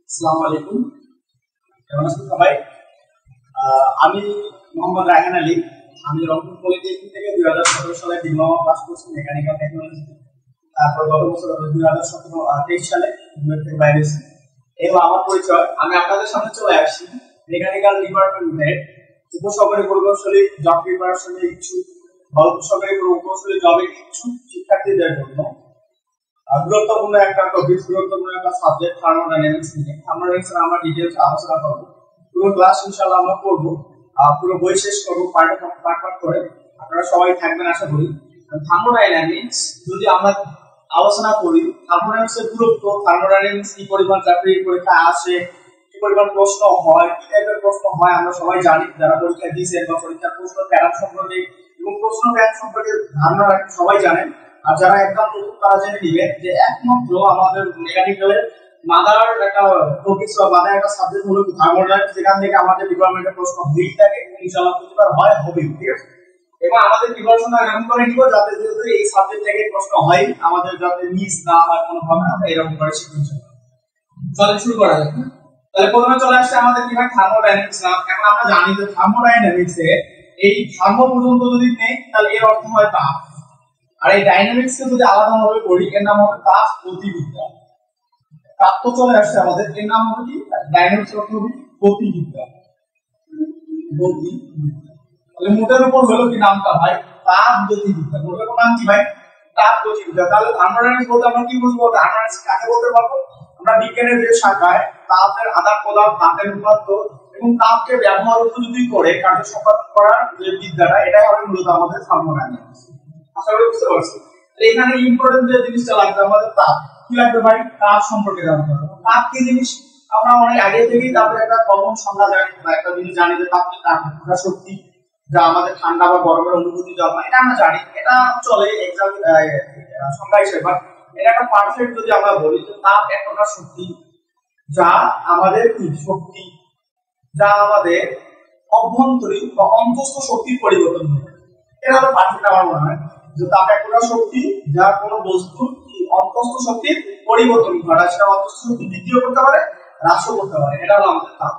আসসালামু আলাইকুম। কেমন আছেন সবাই? আমি মোহাম্মদ রায়হান আলী। আমি রংপুর পলিটেকনিক থেকে 2017 সালে ডিপ্লোমা পাস করছি মেকানিক্যাল টেকনোলজিতে। তারপর গত বছর 2023 সালে বিএড বাইরে এসেছি। এই হলো আমার পরিচয়। আমি আপনাদের সামনে চলে আসছি মেকানিক্যাল ডিপার্টমেন্টের উপসহকারী প্রকৌশলী জব প্রিপারেশনের ইচ্ছুক বা উপসহকারী প্রকৌশলী জবের ইচ্ছুক শিক্ষার্থীদের জন্য গুরুত্বপূর্ণ একটা টপিক, গুরুত্বপূর্ণ একটা সাবজেক্ট থার্মোডাইনামিক্স নিয়ে আমরা ডিটেইলস আলোচনা করব। পুরো ক্লাস ইনশাআল্লাহ আমরা করব, পুরো বই শেষ করব পার্ট করে। আপনারা সবাই থাকবেন আশা করি। থার্মোডাইনামিক্স যদি আমরা আলোচনা করি, থার্মোডাইনামিক্সের গুরুত্ব, থার্মোডাইনামিক্স কি পরিমাণ চাকরির পরীক্ষা আসে, কি পরিমাণ প্রশ্ন হয়, কি টাইপের প্রশ্ন হয় আমরা সবাই জানি, যারা পরীক্ষা দিয়েছেন বা পরীক্ষার প্রশ্ন প্যাটার্ন সম্পর্কে এবং প্রশ্ন প্যাটার্ন সম্পর্কে ধারণা সবাই জানেন। আর যারা একদম নতুন তারা জেনে নিবেন যে একমাত্র আমাদের মেকানিক্যালের মাদার একটা টপিক বা মাদার একটা সাবজেক্ট হলো থার্মোডাইনামিক্স, যেখান থেকে আমাদের ডিপার্টমেন্টের প্রশ্ন হয়েই থাকে এবং ইনশাআল্লাহ প্রতিবার হয় হবে, ঠিক আছে? এবং আমাদের প্রিপারেশন এরকম করে নিব যাতে যেহেতু এই সাবজেক্ট থেকে প্রশ্ন হয় আমাদের যাতে মিস না হয় কোনো ভাবে, আমরা এরকম করে শিখব। চলে শুরু করা যাক। তাহলে প্রথমে চলে আসছে আমাদের কি ভাই থার্মোডাইনামিক্স নাম। এখন আমরা জানি যে থার্মোডাইনামিক্স এ এই থার্মো পর্যন্ত যদি নেই তাহলে এর অর্থ হয় তাপ। আর এই ডাইনামিক্স কে যদি আলাদা ভাবে পড়ি এর নাম হবে তাপ গতিবিদ্যা। তাপ তো চলে আসছে আমাদের, এর নাম হবে কি ডাইনামিক্স অর্থ হবে গতিবিদ্যা। গতিবিদ্যা তাহলে মোটের উপর হলো কি নামটা ভাই তাপ গতিবিদ্যা। মোটের উপর নাম কি ভাই তাপ গতিবিদ্যা। তাহলে থার্মোডাইনামিক্স বলতে আমরা কি বুঝবো? থার্মোডাইনামিক্স কাকে বলতে পারবো? আমরা বিজ্ঞানের যে শাখায় তাপের আদান প্রদান, তাপের রূপান্তর এবং তাপকে ব্যবহার উপযোগী করে কার্য সম্পাদন করার যে বিদ্যাটা, এটাই হবে মূলত আমাদের থার্মোডাইনামিক্স। আশা করি বুঝতে পারছি। এখানে ইম্পর্টেন্ট যে জিনিসটা লাগবে আমাদের তাপ। কি লাগবে ভাই? তাপ সম্পর্কে জানতে হবে। তাপ কি জিনিস আমরা অনেক আগে থেকেই তাপের একটা কমন সংজ্ঞা জানি, বা একটা জিনিস জানি যে তাপ কি তাপমাত্রা শক্তি যা আমাদের ঠান্ডা বা গরমের অনুভূতি জন্মায়, এটা আমরা জানি, এটা চলে এক্সাম সংজ্ঞা হিসেবে। এটা একটা পারফেক্ট যদি আমরা বলি যে তাপ এক প্রকার শক্তি যা আমাদের কি শক্তি যা আমাদের অভ্যন্তরীণ বা অন্তস্থ শক্তির পরিবর্তন করে। এটা হলো পারফেক্ট আমার মনে হয় যে তাপ এক প্রকার শক্তি যা কোনো বস্তুর অন্তস্থ শক্তির পরিবর্তন ঘটায়। সেটা অন্তস্থ শক্তি বৃদ্ধিও করতে পারে, হ্রাসও করতে পারে। এটা হলো আমাদের তাপ।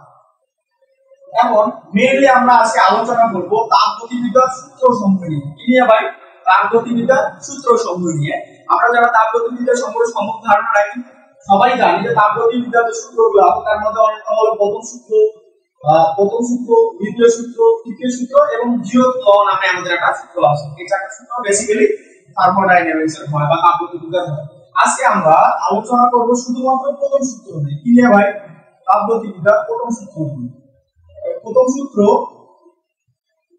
এখন মেইনলি আমরা আজকে আলোচনা করব তাপ গতিবিদ্যার সূত্র সমূহ নিয়ে। কি নিয়ে ভাই? তাপ গতিবিদ্যার সূত্র সমূহ নিয়ে। আমরা যারা তাপ গতিবিদ্যা সম্পর্কে সম্যক ধারণা রাখি সবাই জানি যে তাপ গতিবিদ্যার যে সূত্রগুলো আছে তার মধ্যে অন্যতম হলো প্রথম সূত্র, দ্বিতীয় সূত্র, তৃতীয় সূত্র এবং জিরোথ ল নামে আমাদের একটা সূত্র আছে। এই চারটা সূত্র বেসিক্যালি থার্মোডাইনামিক্স এর হয় বা তাপ গতিবিদ্যার হয়। আজকে আমরা আলোচনা করব শুধুমাত্র প্রথম সূত্র নিয়ে। কি নিয়ে ভাই? তাপ গতিবিদ্যার প্রথম সূত্র নিয়ে। প্রথম সূত্র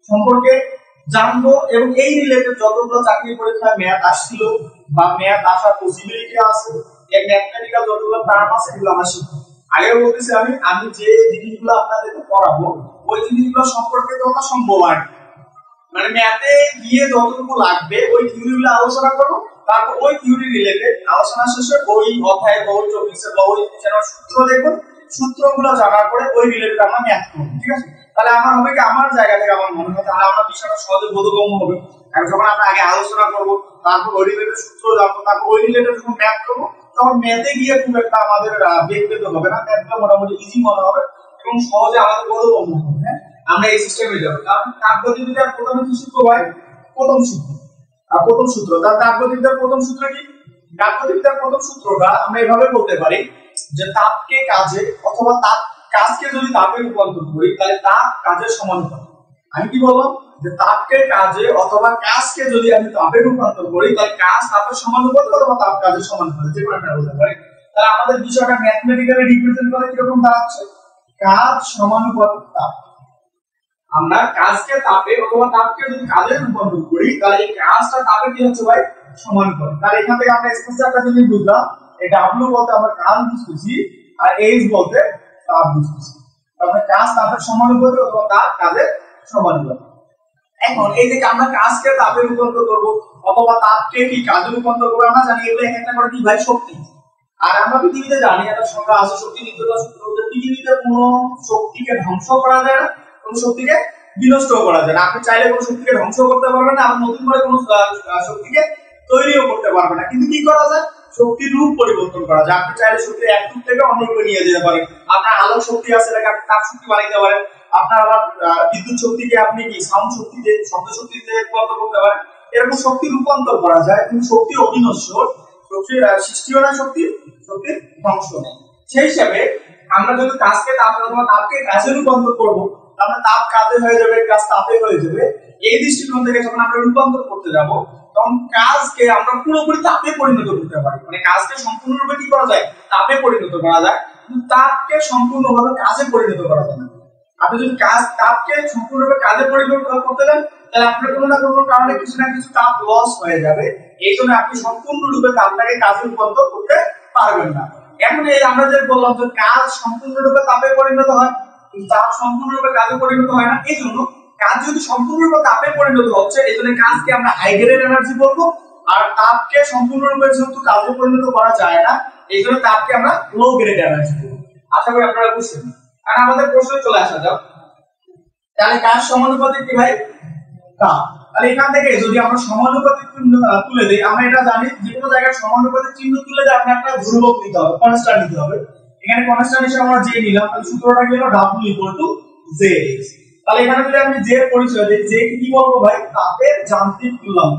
সম্পর্কে জানবো এবং এই রিলেটেড যতগুলো চাকরি পরীক্ষায় ম্যাথ আসছিল বা ম্যাথ আসার পসিবিলিটি আছে, এই ম্যাথমেটিক্যাল যতগুলো টার্ম আছে এগুলো আমরা শিখবো। আগে বলতেছি আমি যে জিনিসগুলো আপনাদেরকে পড়াবো ওই জিনিসগুলো সম্পর্কে যত সম্ভব আর মানে ম্যাথে গিয়ে যতটুকু লাগবে ওই থিওরিগুলো আলোচনা করবো। তারপর ওই থিওরি রিলেটেড আলোচনা শেষে ওই অধ্যায় বা ওই টপিকের বা ওই সূত্র দেখুন, সূত্রগুলো জানার পরে ওই রিলেটেড আমরা ম্যাথ করব, ঠিক আছে? তাহলে আমার হবে কি আমার জায়গা থেকে আমার মনে হয় তাহলে আমরা বিষয়টা সহজে বোধগম্য হবে। আর যখন আমরা আগে আলোচনা করব, তারপর ওই রিলেটেড সূত্র জানবো, তারপর ওই রিলেটেড যখন ম্যাথ করব তখন ম্যাথে গিয়ে খুব একটা আমাদের বেগ পেতে হবে না। ম্যাথগুলো মোটামুটি ইজি মনে হবে এবং সহজে আমাদের বোধগম্য হবে। হ্যাঁ, আমরা এই সিস্টেমে যাব। কারণ তাপ গতিবিদ্যার প্রথম কি সূত্র হয়? প্রথম সূত্র। আর প্রথম সূত্র তার তাপ গতিবিদ্যার প্রথম সূত্র কি? তাপ গতিবিদ্যার প্রথম সূত্রটা আমরা এভাবে বলতে পারি যে তাপকে কাজে অথবা তাপ কাজকে যদি তাপে রূপান্তর করি তাহলে তাপ কাজের সমানুপাতিক। আমি কি বললাম? যে তাপকে কাজে অথবা কাজকে যদি আমি তাপে রূপান্তর করি তাহলে কাজ তাপের সমানুপাতিক অথবা তাপ কাজের সমানুপাতিক, যে কোনো একটা বলতে পারি। তাহলে আমাদের বিষয়টা ম্যাথমেটিক্যালি রিপ্রেজেন্ট করে কিরকম দাঁড়াচ্ছে? কাজ সমানুপাতিক তাপ। আমরা কাজকে তাপে অথবা তাপকে যদি কাজে রূপান্তর করি তাহলে এই কাজটা তাপে কি হচ্ছে ভাই? সমানুপাতিক। তাহলে এখান থেকে আমরা স্পেশালটা যদি বুঝলাম, এই W বলতে আমরা কাজ বুঝতেছি আর H বলতে তাপ বুঝতেছি। তাহলে কাজ তাপের সমানুপাতিক অথবা তাপ কাজের সমানুপাতিক। এখন এই যে আমরা কাজকে তাপে রূপান্তর করব অথবা তাপকে কি কাজে রূপান্তর করব, আমরা জানি এগুলো একটা করে কি ভাই? শক্তি। আর আমরা পৃথিবীতে জানি একটা সংজ্ঞা আছে শক্তি নিত্যতা সূত্র, যে পৃথিবীতে কোনো শক্তিকে ধ্বংস করা যায় না, কোনো শক্তিকে বিনষ্ট করা যায় না। আপনি চাইলে কোনো শক্তিকে ধ্বংস করতে পারবেন না, আবার নতুন করে কোনো শক্তিকে তৈরিও করতে পারবেন না। কিন্তু কি করা যায়? শক্তির রূপ পরিবর্তন করা যায়। আপনি চাইলে শক্তি এক রূপ থেকে অন্য রূপে নিয়ে যেতে পারেন। আপনার আলোক শক্তি আছে, এটাকে আপনি তাপ শক্তি বানাইতে পারেন। আপনার আবার বিদ্যুৎ শক্তিকে আপনি কি সাউন্ড শক্তিতে, শব্দ শক্তিতে রূপান্তর করতে পারেন। এরকম শক্তি রূপান্তর করা যায়, কিন্তু শক্তি অবিনশ্বর, শক্তির সৃষ্টিও না, শক্তির ধ্বংস নেই। সেই হিসাবে আমরা যদি কাজকে তাপে অথবা তাপকে কাজে রূপান্তর করবো, তাহলে তাপ কাজে হয়ে যাবে, কাজ তাপে হয়ে যাবে। এই দৃষ্টিকোণ থেকে যখন আমরা রূপান্তর করতে যাব, তখন কাজকে আমরা পুরোপুরি তাপে পরিণত করতে পারি। মানে কাজকে সম্পূর্ণরূপে কি করা যায়, তাপে পরিণত করা যায়, কিন্তু তাপকে সম্পূর্ণভাবে কাজে পরিণত করা যায় না। আপনি যদি তাপকে সম্পূর্ণরূপে কাজে পরিণত করতে যান, তাহলে আপনার কোনো না কোনো কারণে কিছু না কিছু তাপ লস হয়ে যাবে। এই জন্য আপনি সম্পূর্ণরূপে তাপটাকে কাজে রূপান্তর করতে পারবেন না। এখন এই আমরা যে বললাম যে কাজ সম্পূর্ণরূপে তাপে পরিণত হয়, কিন্তু তাপ সম্পূর্ণরূপে কাজে পরিণত হয় না। এই জন্য কাজ যদি সম্পূর্ণরূপে তাপে পরিণত হচ্ছে, এই জন্য কাজকে আমরা হাই গ্রেড এনার্জি বলবো। আর তাপকে সম্পূর্ণরূপে যেহেতু কাজে পরিণত করা যায় না, এই জন্য তাপকে আমরা লো গ্রেড এনার্জি বলবো। আশা করি আপনারা বুঝছেন। আর আমাদের প্রশ্নে চলে আসা যাক, তাহলে কাজ সমানুপাতিক কি ভাই, তাপ। তাহলে এখান থেকে যদি আমরা সমানুপাতিক চিহ্ন তুলে দেই, আমরা এটা জানি যে কোনো জায়গায় সমানুপাতিক চিহ্ন তুলে দিয়ে আপনার একটা ধ্রুবক নিতে হবে, কনস্ট্যান্ট নিতে হবে। এখানে কনস্ট্যান্ট হিসেবে আমরা j নিলাম, তাহলে সূত্রটা কি হলো W = Jx। তাহলে এখানে যদি আমি j এর পরিচয় দেই, j কি বলবো ভাই, তাপের যান্ত্রিক তুল্যাঙ্ক।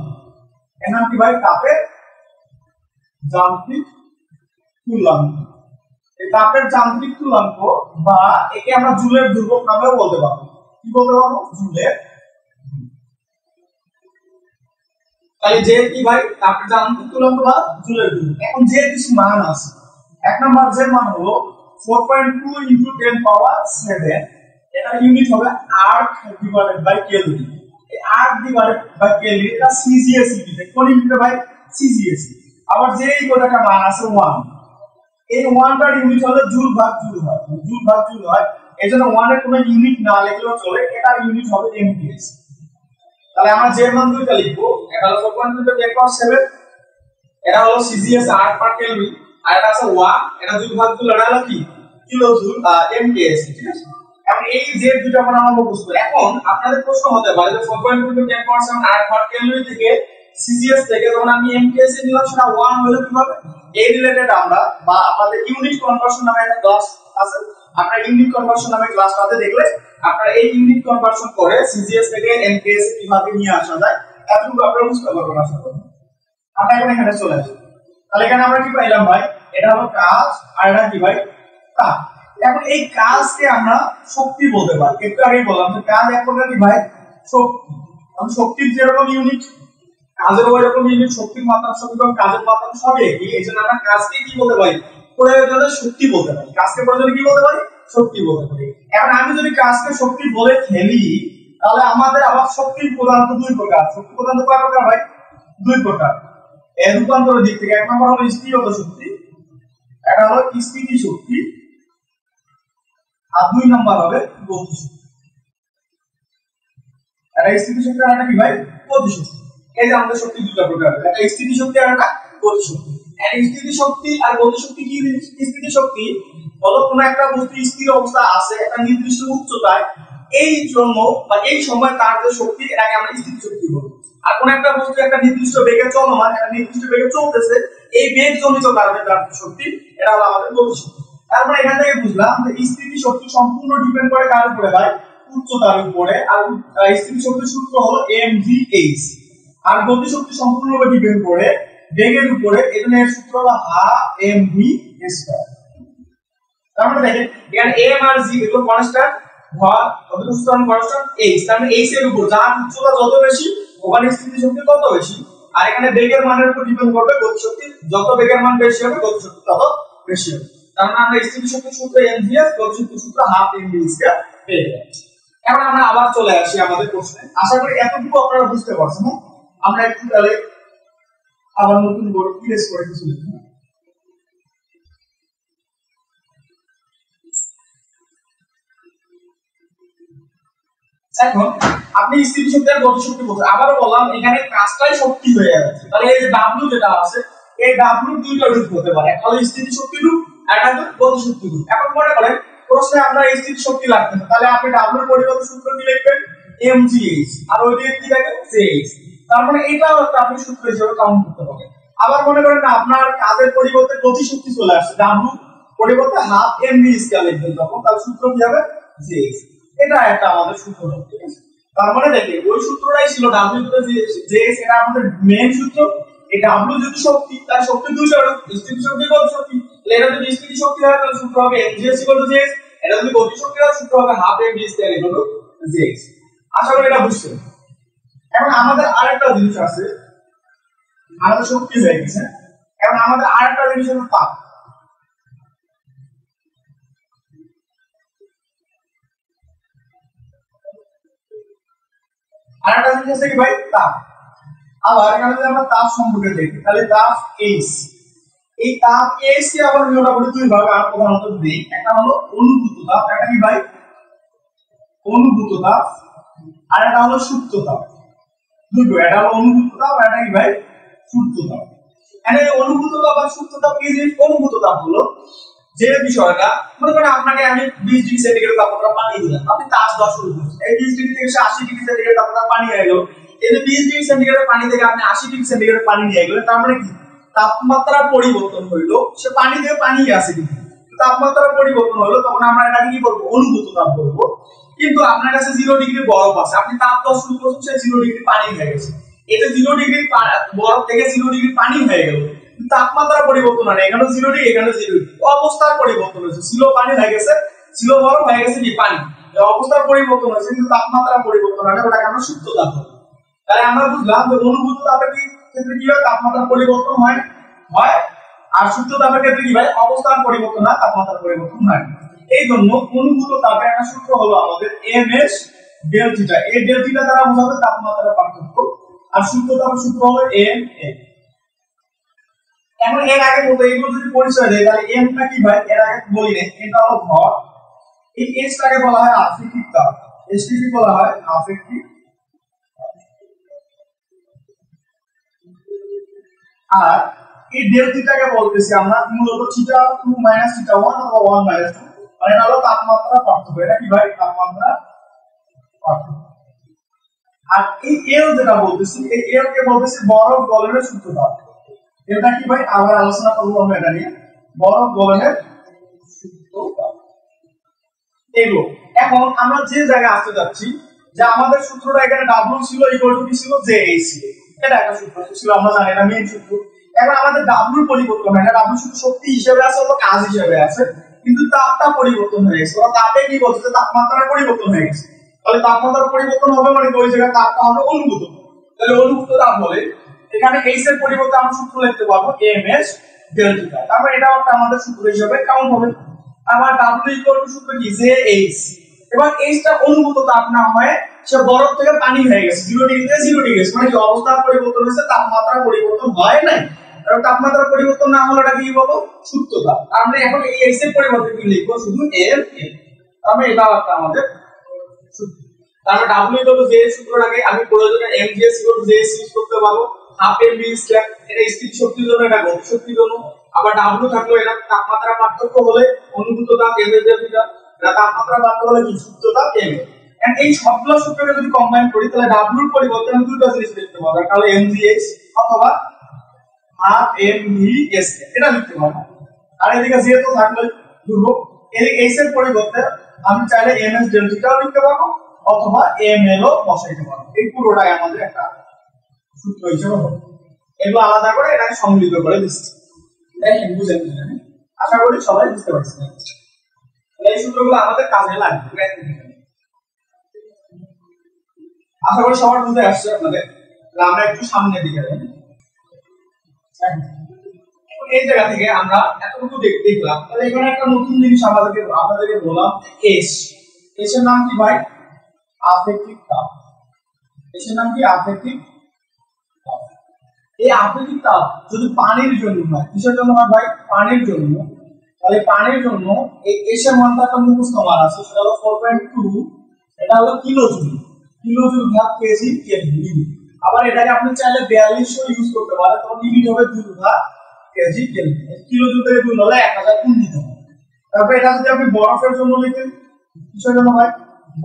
এর নাম কি ভাই, তাপের যান্ত্রিক তুল্যাঙ্ক। এই তাপের যান্ত্রিক তুল্যাঙ্ক, বা একে আমরা জুলের ধ্রুবক নামেও বলতে পারবো। কি বলতে পারবো, জুলের। তাহলে যে কি ভাই, তাপের যান্ত্রিক তুল্যাঙ্ক বা জুলের ধ্রুবক। এখন যে কিছু মান আছে, এক নাম্বার যে মান হলো 4.2 × 10⁷, এটা ইউনিট হবে আর্ক ডিভাইডেড বাই কেলভিন। এই আর্ক ডিভাইডেড বাই কেলভিন এটা সিজিএস ইউনিট, কোন ইউনিট ভাই, সিজিএস। আবার যে এই গোটাটা মান আছে 1, এই 1টার ইউনিট হলো জুল ভাগ জুল হয়, জুল ভাগ জুল হয়। এজন্য 1 এর কোনো ইউনিট না লিখলেও চলে, এটা ইউনিট হবে এমপিএস। তাহলে আমরা যে মান দুইটা লিখবো, এটা হলো 4.2 × 10⁷, এটা হলো সিজিএস আর্ক পার কেলভিন, আর এটা আছে 1, এটা জুল ভাগ জুল, এটা হলো কি কিলো জুল এমপিএস। ঠিক আছে, এখন এই যে দুইটা মান আমরা মুখস্থ করি। এখন আপনাদের প্রশ্ন হতে পারে যে 4.2 × 10⁷ আর্ক পার কেলভিন থেকে সিজিএস থেকে যখন আমি এমপিএস এ নিলাম, সেটা 1 হলো কিভাবে। এই রিলেটেড আমরা বা আমাদের ইউনিট কনভার্সন নামে একটা ক্লাস আছে, আপনারা ইউনিট কনভার্সন নামে ক্লাসটাতে দেখলে আপনারা এই ইউনিট কনভার্সন করে সিজিএস থেকে এমপিএস এ কিভাবে নিয়ে আসা যায় এতটুকু আপনারা বুঝতে পারবেন আশা করি। আমরা এখন এখানে চলে আসি। তাহলে এখানে আমরা কি পাইলাম ভাই, এটা হলো কাজ, আর এটা কি ভাই, তাপ। এখন এই কাজকে আমরা শক্তি বলতে পারি। একটু আগেই বললাম যে কাজ এক প্রকার কি ভাই, শক্তি। কারণ শক্তির যেরকম ইউনিট, কাজের ওই রকম ইউনিট, শক্তির মাত্রা এবং কাজের মাত্রা সবই একই। এইজন্য আমরা কাজকে কি বলতে পারি, প্রয়োজনে শক্তি বলতে পারি। কাজকে প্রয়োজনে কি বলতে পারি, শক্তি বলতে পারি। এখন আমি যদি কাজকে শক্তি বলে ফেলি, তাহলে আমাদের আবার শক্তির প্রধানত দুই প্রকার। শক্তি প্রধানত কয় প্রকার ভাই, দুই প্রকার। এর রূপান্তরের দিক থেকে এক নম্বর হলো স্থিরতা শক্তি, এটা হলো স্থিতি শক্তি, আর দুই নম্বর হবে গতি শক্তি। এটা স্থিতি শক্তি আর এটা কি ভাই, গতি শক্তি। এই যে আমাদের শক্তি দুটো প্রকার, একটা স্থিতি শক্তি আর একটা গতি শক্তি। এই স্থিতি শক্তি আর গতি শক্তি কি জিনিস? স্থিতি শক্তি হলো কোন একটা বস্তু স্থির অবস্থা আছে একটা নির্দিষ্ট উচ্চতায়, এই জন্য বা এই সময় তার যে শক্তি, এটাকে আমরা স্থিতি শক্তি বলি। আর কোন একটা বস্তু একটা নির্দিষ্ট বেগে চলমান, একটা নির্দিষ্ট বেগে চলতেছে, এই বেগ জনিত কারণে তার শক্তি, এটা হলো আমাদের গতি শক্তি। তারপর এখান থেকে বুঝলাম যে স্থিতি শক্তি সম্পূর্ণ ডিপেন্ড করে কার উপরে ভাই, উচ্চতার উপরে। আর স্থিতি শক্তির সূত্র হলো mgh। আর গতি শক্তি সম্পূর্ণভাবে ডিপেন্ড করে বেগের উপরে, এজন্য এর সূত্র হলো mv²। তার মানে দেখেন এখানে m আর g এগুলো কনস্ট্যান্ট, ভর কতটুকু কনস্ট্যান্ট h। তার মানে h এর উপর যার উচ্চতা যত বেশি, ওখানে স্থিতি শক্তি তত বেশি। আর এখানে বেগের মানের উপর ডিপেন্ড করবে গতি শক্তি, যত বেগের মান বেশি হবে গতি শক্তি তত বেশি হবে। তার মানে আমরা স্থিতি শক্তির সূত্র mvs, গতি শক্তির সূত্র 12mv² পেয়ে যাচ্ছি। এখন আমরা আবার চলে আসি আমাদের প্রশ্নে। আশা করি এতটুকু আপনারা বুঝতে পারছেন। আমরা একটু তাহলে আবার নতুন করে প্রেস করে কিছু লিখব। এখন আপনি স্থিতি শক্তি আর গতি শক্তি বলতে, আবারও বললাম এখানে কাজটাই শক্তি হয়ে যাচ্ছে। তাহলে এই যে W যেটা আছে, এই W দুইটা রূপ হতে পারে, একটা হলো স্থিতি শক্তি রূপ আর একটা হলো গতি শক্তি রূপ। এখন মনে করেন প্রশ্নে আপনার স্থিতি শক্তি লাগতেছে, তাহলে আপনি W এর পরিবর্তে সূত্র কি লিখবেন, mgh, আর ওই দিকে কি লিখবেন, jh। তার মানে এটাও একটা আপনি সূত্র হিসেবে কাউন্ট করতে পারেন। আবার মনে করেন না আপনার কাজের পরিবর্তে গতিশক্তি চলে আসছে, ডাব্লু পরিবর্তে হাফ এম ভি স্কয়ার লিখবেন তখন তার সূত্র কি হবে জেএস। এটা একটা আমাদের সূত্র, ঠিক আছে। তার মানে দেখেন ওই সূত্রটাই ছিল ডাব্লু টু জেএস, এটা আমাদের মেইন সূত্র। এই ডাব্লু যদি শক্তি, তার শক্তি দুই স্থিতি শক্তি কত শক্তি, এটা যদি স্থিতি শক্তি হয় তাহলে সূত্র হবে এমজিএস ইকুয়াল টু জেএস, এটা যদি গতি শক্তি হয় সূত্র হবে half m v square equal to JS. আশা করি এটা বুঝছেন। এখন আমাদের আরেকটা জিনিস আছে, আমাদের শক্তি হয়ে গেছে, এখন আমাদের আরেকটা জিনিস হলো তাপ। আরেকটা জিনিস আছে কি ভাই তাপ। আবার এখানে যদি আমরা তাপ সম্পর্কে দেখি তাহলে তাপ এইচ, এই তাপ এইচ কে আবার মোটামুটি দুই ভাগে আর প্রধানত দেই, একটা হলো অনুভূত তাপ, একটা কি ভাই অনুভূত তাপ, আর একটা হলো সুপ্ত তাপ। দুটো, এটা হলো অনুভূত তাপ, এটা কি ভাই সুপ্ত তাপ। এখানে অনুভূত তাপ আর সুপ্ত তাপ কি জিনিস? অনুভূত তাপ হলো যে বিষয়টা, মনে করেন আপনাকে আমি 20 ডিগ্রি সেন্টিগ্রেড তাপমাত্রা পানি দিলাম, আপনি কাজ 10 শুরু করছেন, এই 20 ডিগ্রি থেকে 80 ডিগ্রি সেন্টিগ্রেড তাপমাত্রা পানি হয়ে গেল, এই যে 20 ডিগ্রি সেন্টিগ্রেড পানি থেকে আপনি 80 ডিগ্রি সেন্টিগ্রেড পানি নিয়ে গেলেন, তার মানে কি তাপমাত্রার পরিবর্তন হইলো, সে পানি থেকে পানি আছে কিন্তু তাপমাত্রার পরিবর্তন হলো, তখন আমরা এটাকে কি বলবো অনুভূত তাপ বলবো। কিন্তু আপনার কাছে 0 ডিগ্রি বরফ আছে, আপনি তাপ 10 শুরু করছেন, সে 0 ডিগ্রি পানি হয়ে গেছে, এটা 0 ডিগ্রি বরফ থেকে 0 ডিগ্রি পানি হয়ে গেল, তাপমাত্রার পরিবর্তন হয় না, এখানে 0 ডিগ্রি এখানে 0 ডিগ্রি, অবস্থার পরিবর্তন হয়েছে, ছিল পানি হয়ে গেছে, ছিল বরফ হয়ে গেছে কি পানি, অবস্থার পরিবর্তন হয়েছে কিন্তু তাপমাত্রার পরিবর্তন হয় না, ওটাকে আমরা সুপ্ত তাপ বলি। তাহলে আমরা বুঝলাম যে অনুভূত তাপের ক্ষেত্রে কি হয় তাপমাত্রার পরিবর্তন হয় হয়, আর সুপ্ত তাপের ক্ষেত্রে কি হয় অবস্থার পরিবর্তন হয়, তাপমাত্রার পরিবর্তন হয়। এই জন্য অনুভূত তাপের একটা সূত্র হলো আমাদের এমএস ডেল থিটা, এই ডেল থিটা দ্বারা বোঝাবে তাপমাত্রার পার্থক্য, আর সুপ্ত তাপের সূত্র হলো এম এ। এখন এর আগে বলতে এগুলো যদি পরিচয় দেয় তাহলে এমটা কি ভাই, এর আগে বলি না, এটা হলো ভর, এই এসটাকে বলা হয় আপেক্ষিক তাপ, এসটি কি বলা হয় আপেক্ষিক, আর এই ডেল থিটাকে বলতেছি আমরা মূলত থিটা 2 মাইনাস থিটা 1 অথবা 1 মাইনাস 2, মানে এটা হলো তাপমাত্রা পার্থক্য, এটা কি ভাই তাপমাত্রা পার্থক্য। আর এই এল যেটা বলতেছি, এই এল কে বলতেছি বরফ গলনের সূত্রটা, এটা কি ভাই আবার আলোচনা করব আমরা এটা নিয়ে, বরফ গলনের সূত্রটা এগুলো। এখন আমরা যে জায়গায় আসতে যাচ্ছি যে আমাদের সূত্রটা এখানে W ছিল ইকুয়াল টু কি ছিল JH ছিল, এটা একটা সূত্র ছিল আমরা জানি, এটা মেইন সূত্র। এখন আমাদের W পরিবর্তন হয় না, W শুধু শক্তি হিসেবে আছে অথবা কাজ হিসেবে আছে, কিন্তু তাপটা পরিবর্তন হয়ে গেছে, ওরা তাপে কি বলছে তাপমাত্রার পরিবর্তন হয়ে গেছে, তাহলে তাপমাত্রার পরিবর্তন হবে মানে ওই জায়গায় তাপটা হবে অনুভূত, তাহলে অনুভূত তাপ বলে এখানে H এর পরিবর্তে আমরা সূত্র লিখতে পারবো ms ডেল থিটা, তারপর এটাও একটা আমাদের সূত্র হিসেবে কাউন্ট হবে। আবার W ইকুয়াল টু সূত্র কি JH, এবার H টা অনুভূত তাপ না হয় সে বরফ থেকে পানি হয়ে গেছে, 0 ডিগ্রি থেকে 0 ডিগ্রি, মানে কি অবস্থার পরিবর্তন হয়েছে, তাপমাত্রার পরিবর্তন হয় নাই, কারণ তাপমাত্রার পরিবর্তন না হলে এটা কি বলবো সুপ্ত তাপ। আমরা এখন এই H এর পরিবর্তে কি লিখবো শুধু M M, তাহলে এটাও একটা আমাদের সূত্র। তাহলে W ইকুয়াল টু JH সূত্রটাকে আমি প্রয়োজনে MGS equal to JH use করতে পারবো, হাফ এম ভি স্কয়ার, এটা স্থির শক্তির জন্য, এটা গতি শক্তির জন্য। আবার W থাকলো এটা তাপমাত্রা পার্থক্য হলে অনুভূত তাপ M এর ডেল থিটা, এটা তাপমাত্রা পার্থক্য হলে কি সুপ্ত তাপ M। এন্ড এই সবগুলো সূত্রকে যদি কম্বাইন করি তাহলে W এর পরিবর্তে আমি দুটো জিনিস লিখতে পারবো, একটা হলো MGH অথবা হাফ এম ভি এস, এটা লিখতে পারবো। আর এদিকে যেহেতু থাকলো দুটো, এই H এর পরিবর্তে আমি চাইলে MS ডেল থিটাও লিখতে পারবো অথবা ML ও বসাইতে পারবো, এই পুরোটাই আমাদের একটা সূত্র হিসেবে হবে। এগুলো আলাদা করে এটাকে সম্মিলিত করে দিচ্ছি, দেখেন বুঝেন কিনা, আশা করি সবাই বুঝতে পারছেন। এই সূত্রগুলো আমাদের কাজে লাগবে, আশা করি সবার বুঝতে আসছে আপনাদের। আমরা একটু সামনের দিকে যাই, এই জায়গা থেকে আমরা এতটুকু দেখলাম, তাহলে এখানে একটা নতুন জিনিস আপনাদেরকে বললাম, এস, এস এর নাম কি ভাই আপেক্ষিক তাপ, এস এর নাম কি আপেক্ষিক তাপ। এই আপেক্ষিক তাপ যদি পানির জন্য হয়, কিসের জন্য হয় ভাই পানির জন্য, তাহলে পানির জন্য এই এস এর মানটা একটা মুখস্থ মান আছে, সেটা হলো 4.2, এটা হলো কিলোজুল, কিলোজুল ভাগ কেজি কেলভিন। আবার এটাকে আপনি চাইলে 4200 ইউজ করতে পারেন, তখন ইউনিট হবে জুল ভাগ কেজি কেলভিন, কিলোজুল থেকে জুল হলে 1000 গুণ দিতে হবে। তারপর এটা যদি আপনি বরফের জন্য লিখেন, কিসের জন্য ভাই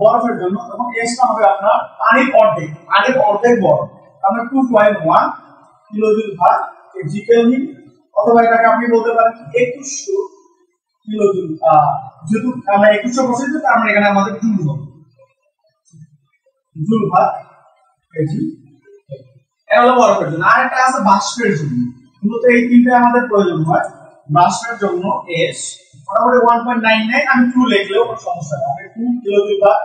বরফের জন্য, তখন এসটা হবে আপনার পানির অর্ধেক, পানির অর্ধেক বরফ, তাহলে 2.1 কিলোজুল ভাগ কেজি কেলভিন, অথবা এটাকে আপনি বলতে পারেন 2100 কিলোজুল। যেহেতু আমরা 2100 বসাইছি তার মানে এখানে আমাদের জুল হবে, জুল ভাগ কেজি। এটা হলো বরফের জন্য। আর একটা আছে বাষ্পের জন্য। মূলত এই তিনটা আমাদের প্রয়োজন হয়। বাষ্পের জন্য এস মোটামুটি 1.99, আমি 2 লিখলেও কোনো সমস্যা নেই। আমি 2 কিলোজুল ভাগ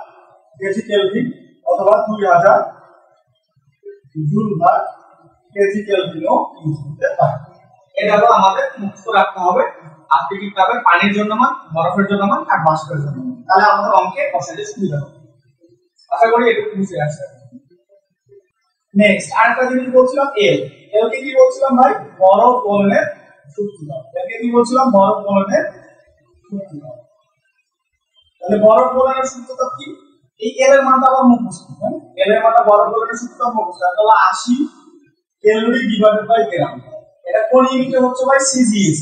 কেজি কেলভিন অথবা 2000 জুল ভাগ কেজি কেলভিনও ইউজ করতে পারি। এটা হলো আমাদের মুক্ত রাখতে হবে আপেক্ষিক তাপের পানির জন্য মান, বরফের জন্য মান আর বাষ্পের জন্য মান। তাহলে আমাদের অঙ্কে বসাতে সুবিধা হবে। আশা করি একটু বুঝে আসছে। নেক্সট আরেকটা জিনিস বলছিলাম এল। এল কে কি বলছিলাম ভাই? বরফ গলনের সূত্র। এল কে কি বলছিলাম? বরফ গলনের সূত্র। তাহলে বরফ গলনের সূত্রটা কি? এই এল এর মানটা আবার মুখস্থ করবেন। এল এর মানটা বরফ গলনের সূত্রটা মুখস্থ। তাহলে 80 ক্যালোরি ডিভাইডেড বাই গ্রাম। এটা কোন ইউনিটে হচ্ছে ভাই? সিজিএস।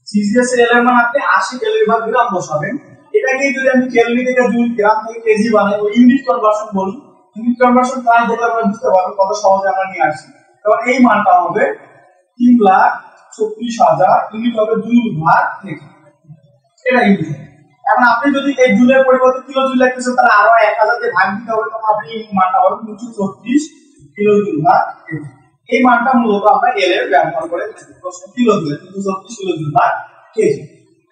সিজিএস এর এল এর মান আপনি 80 ক্যালোরি ভাগ গ্রাম বসাবেন। এটাকে যদি আমি ক্যালোরি থেকে জুল, গ্রাম থেকে কেজি বানাই, ওই ইউনিট কনভার্সন বলি। ইউনিট কনভার্সন প্রায় দেখলে আমরা বুঝতে পারবো কত সহজে আমরা নিয়ে আসছি। তখন এই মানটা হবে 3,36,000 ইউনিট হবে জুল ভাগ কেজি। এটা ইউনিট। এখন আপনি যদি এই জুলের পরিবর্তে কিলো জুল লিখতেছেন তাহলে আরো 1000 দিয়ে ভাগ দিতে হবে, তখন আপনি এই মানটা পাবেন 236 কিলো জুল ভাগ কেজি। এই মানটা মূলত আমরা এল এর ব্যবহার করে থাকি। প্রশ্ন কিলো জুল 236 কিলো জুল ভাগ কেজি।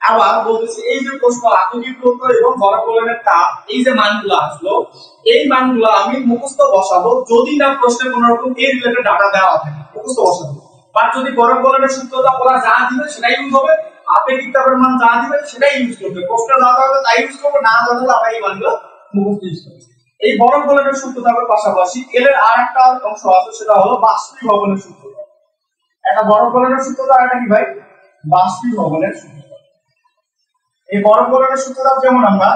আবার বলতেছি এই যে প্রশ্ন আপেক্ষিক তত্ত্ব এবং বরফ গলনের তাপ, এই যে মানগুলো আসলো, এই মানগুলো আমি মুখস্থ বসাবো যদি না প্রশ্নে কোনো রকম এই রিলেটেড ডাটা দেওয়া থাকে, মুখস্থ বসাবো। বা যদি বরফ গলনের সূত্রটা বলা যা দিবে সেটাই ইউজ হবে, আপেক্ষিক তাপের মান যা দিবে সেটাই ইউজ করবে। প্রশ্নে যা দেওয়া হবে তাই ইউজ করব, না জানলে আমরা এই মানগুলো মুখস্থ ইউজ করব। এই বরফ গলনের সূত্রটার পাশাপাশি এল এর আরেকটা অংশ আছে, সেটা হলো বাষ্পীভবনের সূত্র। একটা বরফ গলনের সূত্রটা আর একটা কি ভাই? বাষ্পীভবনের সূত্র। এই বরফ গলনের সূত্রটা যেমন আমরা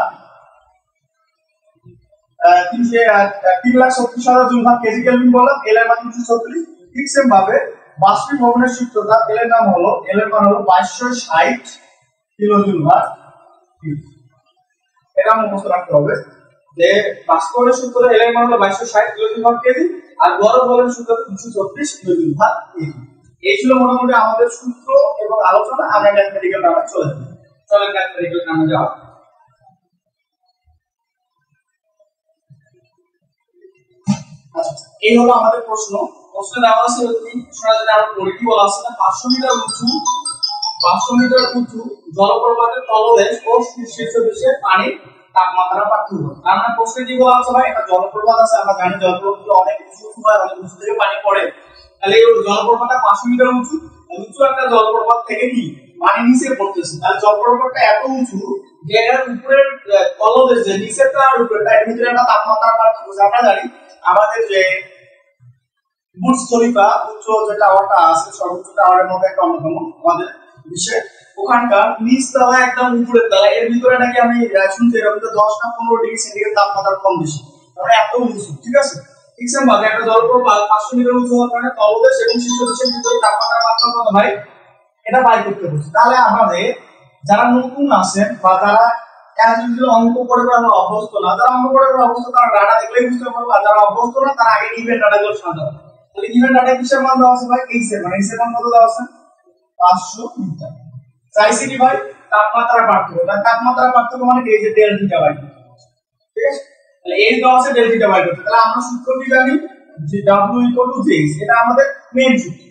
3,36,000 জুল ভাগ কেজি কেলভিন বললাম, এল এর মান 236। ঠিক সেম ভাবে বাষ্পীভবনের সূত্রটা এল এর মান হলো 2260 কিলো জুল ভাগ কেজি। এটা মুখস্থ রাখতে হবে যে বাষ্পীভবনের সূত্র এল এর মান হলো 2260 কিলো জুল ভাগ কেজি, আর বরফ গলনের সূত্র 236 কিলো জুল ভাগ কেজি। এই ছিল মোটামুটি আমাদের সূত্র এবং আলোচনা। আমরা ম্যাথমেটিক্যাল নামে চলে যাই। চলেন ম্যাথমেটিক্যাল নামে যাও। এই হলো আমাদের প্রশ্ন। প্রশ্নে দেওয়া আছে প্রশ্নটা যদি আমরা পড়ি, কি বলা আছে না, 500 মিটার উঁচু জলপ্রপাতের তলদেশ ও শীর্ষদেশে পানির তাপমাত্রা পার্থক্য। তার মানে প্রশ্নে কি বলা আছে ভাই? একটা জলপ্রপাত আছে, আমরা জানি জলপ্রপাত অনেক উঁচু হয়, অনেক উঁচু থেকে পানি পড়ে। তাহলে এই জলপ্রপাতটা 500 মিটার উঁচু একটা জলপ্রপাত থেকে কি পানি নিচে পড়তেছে। তাহলে জলপ্রপাতটা এত উঁচু যে এর উপরের তলদেশ যে নিচেরটা আর উপরেরটা এর ভিতরে একটা তাপমাত্রা পার্থক্য। আমরা জানি আমাদের যে বুর্জ খলিফা উচ্চ যে টাওয়ারটা আছে, সর্বোচ্চ টাওয়ারের মধ্যে একটা অন্যতম আমাদের বিশ্বে, ওখানকার নিচ তলা একদম উপরের তলা, এর ভিতরে নাকি আমি শুনছি এর ভিতরে 10 না 15 ডিগ্রি সেন্টিগ্রেড তাপমাত্রা কম বেশি, মানে এত উঁচু। ঠিক আছে, ঠিক সেম ভাবে একটা জলপ্রপাত 500 মিটার উঁচু হওয়ার কারণে তলদেশ এবং শীর্ষদেশের ভিতরে তাপমাত্রার পার্থক্য কত ভাই? এটা বাই করতে হচ্ছে। তাহলে আমাদের যারা নতুন আছেন বা যারা অঙ্ক করে আমরা অভ্যস্ত না, যারা অঙ্ক করে অভ্যস্ত তারা ডাটা দেখলেই বুঝতে পারবে, আর যারা অভ্যস্ত না তারা আগে ইভেন্ট ডাটাগুলো সাজাবে। তাহলে ইভেন্ট ডাটা কিসের মান দেওয়া আছে ভাই? এইচ এর, মানে এইচ এর মান কত দেওয়া আছে? 500 মিটার। চাইছি কি ভাই? তাপমাত্রার পার্থক্য। তাপমাত্রার পার্থক্য মানে এই যে ডেল থিটা বাই, ঠিক আছে? তাহলে এই দেওয়া আছে ডেল থিটা বাই। তাহলে আমরা সূত্র কি জানি যে W = Jx, এটা আমাদের মেইন সূত্র।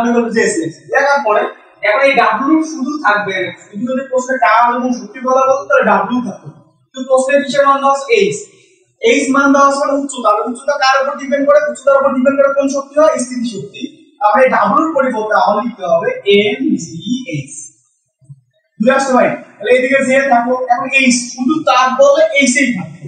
W = Jx দেখার পরে এখন এই W শুধু থাকবে, শুধু যদি প্রশ্নে কার এবং শক্তি বলা বলতো তাহলে W থাকবে। কিন্তু প্রশ্নে কিসের মান দেওয়া আছে? H। H মান দেওয়া আছে মানে উচ্চতা। উচ্চতা কার উপর ডিপেন্ড করে? উচ্চতার উপর ডিপেন্ড করে কোন শক্তি হয়? স্থিতি শক্তি। তাহলে W এর পরিবর্তে আমরা লিখতে হবে mgh। বুঝতে পারছো ভাই? তাহলে এইদিকে J থাকলো, এখন H শুধু তাপ বলে H এই থাকবে।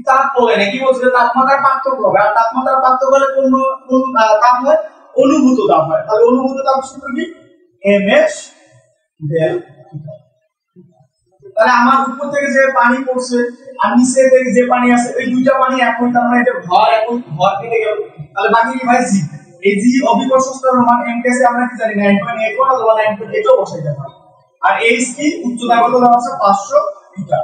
তাপ বলে না, কি বলছে? তাপমাত্রার পার্থক্য হবে। আর তাপমাত্রার পার্থক্য হলে কোন তাপ হয়? অনুভূত তাপ হয়। তাহলে অনুভূত তাপ সূত্র কি? mh del theta। তাহলে আমার উপর থেকে যে পানি পড়ছে আর নিচে থেকে যে পানি আছে, এই দুইটা পানি একই, তার মানে এটা ভর কেটে গেল। তাহলে বাকি কি ভাই? জি। এই জি অভিকর্ষ স্তরের মান m কেসে আমরা কি জানি 9.81 অথবা 9.8 বসাইতে পারি। আর h কি? উচ্চতা কত দেওয়া আছে? 500 মিটার।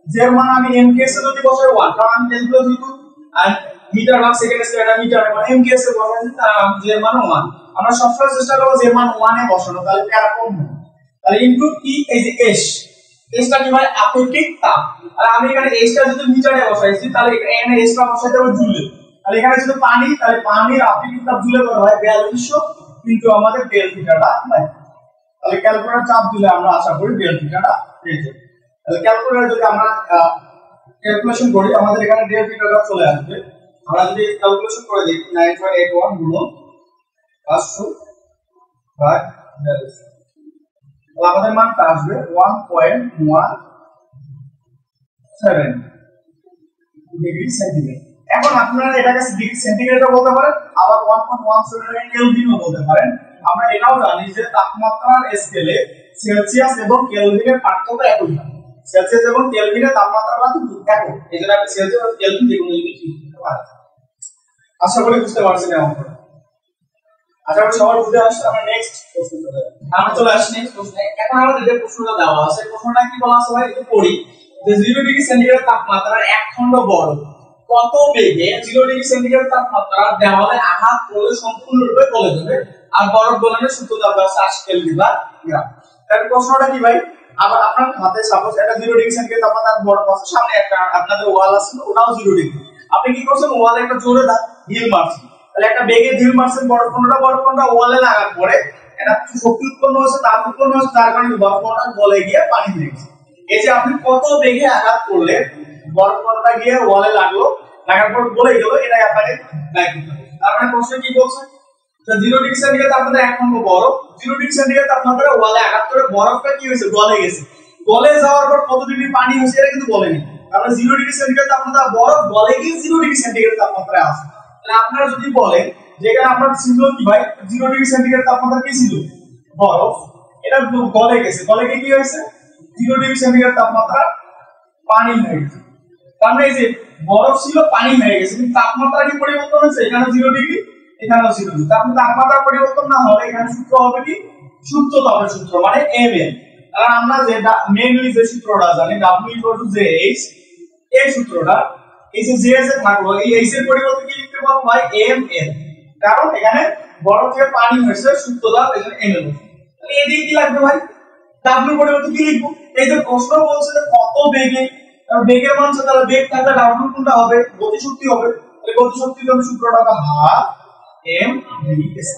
যে মান আমি m কেসে যদি বসাই 1, কারণ আমি ক্যালকুলেট করব আর মিটার ভাগ সেকেন্ড স্কয়ার, এটা মিটার, মানে m কেসে বসাই তার যে মান 1। আমরা সবসময় চেষ্টা করব যে মান 1 এ বসানো, তাহলে প্যারা কম হবে। তাহলে ইনটু টি, এই যে এস, এসটা কি হয় আপেক্ষিক তাপ। আর আমি এখানে এসটা যদি মিটারে বসাইছি তাহলে এখানে এসটা বসাইতে হবে জুলে। তাহলে এখানে যদি পানি, তাহলে পানির আপেক্ষিক তাপ জুলে কত হয় 4200 কিন্তু আমাদের ডেল থিটাটা হয়। তাহলে ক্যালকুলেটর চাপ দিলে আমরা আশা করি ডেল থিটাটা পেয়ে যাব। তাহলে ক্যালকুলেটর যদি আমরা ক্যালকুলেশন করি আমাদের এখানে ডেল থিটাটা চলে আসবে। আমরা যদি ক্যালকুলেশন করে দিই 9.81 গুণন 500 বাই 42, তাহলে আমাদের মানটা আসবে 1.17 ডিগ্রি সেন্টিগ্রেড। এখন আপনারা এটাকে ডিগ্রি সেন্টিগ্রেডও বলতে পারেন, আবার 1.17 কেলভিনও বলতে পারেন। আমরা এটাও জানি যে তাপমাত্রার স্কেলে সেলসিয়াস এবং কেলভিনের পার্থক্য একই হয়। সেলসিয়াস এবং কেলভিনের তাপমাত্রা কিন্তু একই। এজন্য আপনি সেলসিয়াস এবং কেলভিন যেকোনো ইউনিট ইউজ করতে পারেন। আশা করি বুঝতে পারছেন অঙ্কটা। আশা করি সবাই বুঝে আসছে। আমরা নেক্সট প্রশ্ন চলে যাব। আমরা চলে আসছি নেক্সট প্রশ্নে। এখন আমাদের যে প্রশ্নটা দেওয়া আছে, প্রশ্নটা কি বলা আছে ভাই, একটু পড়ি। যে 0 ডিগ্রি সেন্টিগ্রেড তাপমাত্রার এক খণ্ড বরফ কত বেগে 0 ডিগ্রি সেন্টিগ্রেড তাপমাত্রার দেওয়ালে আঘাত করলে সম্পূর্ণরূপে গলে যাবে, আর বরফ গলনের সূত্র দেওয়া আছে 80 কেলভিন/গ্রাম। তাহলে প্রশ্নটা কি ভাই, আবার আপনার হাতে সাপোজ একটা 0 ডিগ্রি সেন্টিগ্রেড তাপমাত্রার বরফ আছে, সামনে একটা আপনাদের ওয়াল আছে, ওটাও 0 ডিগ্রি। আপনি কি করছেন, ওয়ালে একটা জোরে ঢিল মারছেন। তাহলে একটা বেগে ঢিল মারছেন, বরফটা ওয়ালে লাগার পরে একটা শক্তি উৎপন্ন হচ্ছে, তাপ উৎপন্ন হচ্ছে, যার কারণে বরফটা গলে গিয়ে পানি হয়ে গেছে। এই যে আপনি কত বেগে আঘাত করলে বরফটা গিয়ে ওয়ালে লাগলো, লাগার পর গলে গেল, এটাই আপনাকে বের করতে হবে। তার মানে প্রশ্ন কি বলছে, 0 ডিগ্রি সেন্টিগ্রেড তাপমাত্রা এক খণ্ড বরফ, 0 ডিগ্রি সেন্টিগ্রেড তাপমাত্রা ওয়ালে আঘাত করে বরফটা কি হয়েছে, গলে গেছে। গলে যাওয়ার পর কত ডিগ্রি পানি হয়েছে এটা কিন্তু বলেনি। তাহলে 0 ডিগ্রি সেন্টিগ্রেড তাপমাত্রা বরফ গলে গিয়ে 0 ডিগ্রি সেন্টিগ্রেড তাপমাত্রায় আসে। তাহলে আপনারা যদি বলেন যে এখানে আপনার ছিল কি ভাই, 0 ডিগ্রি সেন্টিগ্রেড তাপমাত্রা কি ছিল, বরফ, এটা গলে গেছে, গলে গিয়ে কি হয়েছে 0 ডিগ্রি সেন্টিগ্রেড তাপমাত্রা পানি হয়ে গেছে। তার মানে এই যে বরফ ছিল পানি হয়ে গেছে, কিন্তু তাপমাত্রা কি পরিবর্তন হয়েছে, এখানে 0 ডিগ্রি এখানেও 0 ডিগ্রি। তার মানে তাপমাত্রা পরিবর্তন না হলে এখানে সূত্র হবে কি, সুপ্ত তাপের সূত্র মানে ml। কারণ আমরা যেটা মেইনলি যে সূত্রটা জানি W=H, এই সূত্রটা এই যে J এর থাকলো, এই H এর পরিবর্তে কি লিখতে পারবো ভাই, ml। কারণ এখানে বরফ থেকে পানি হয়েছে, সুপ্ত তাপ, এজন্য ml। তাহলে এদিকে কি লাগবে ভাই, W পরিবর্তে কি লিখবো, এই যে প্রশ্ন বলছে যে কত বেগে, বেগের মান তাহলে বেগ থাকলে W কোনটা হবে, গতিশক্তি হবে। তাহলে গতিশক্তির জন্য সূত্রটা হবে হাফ mv/s।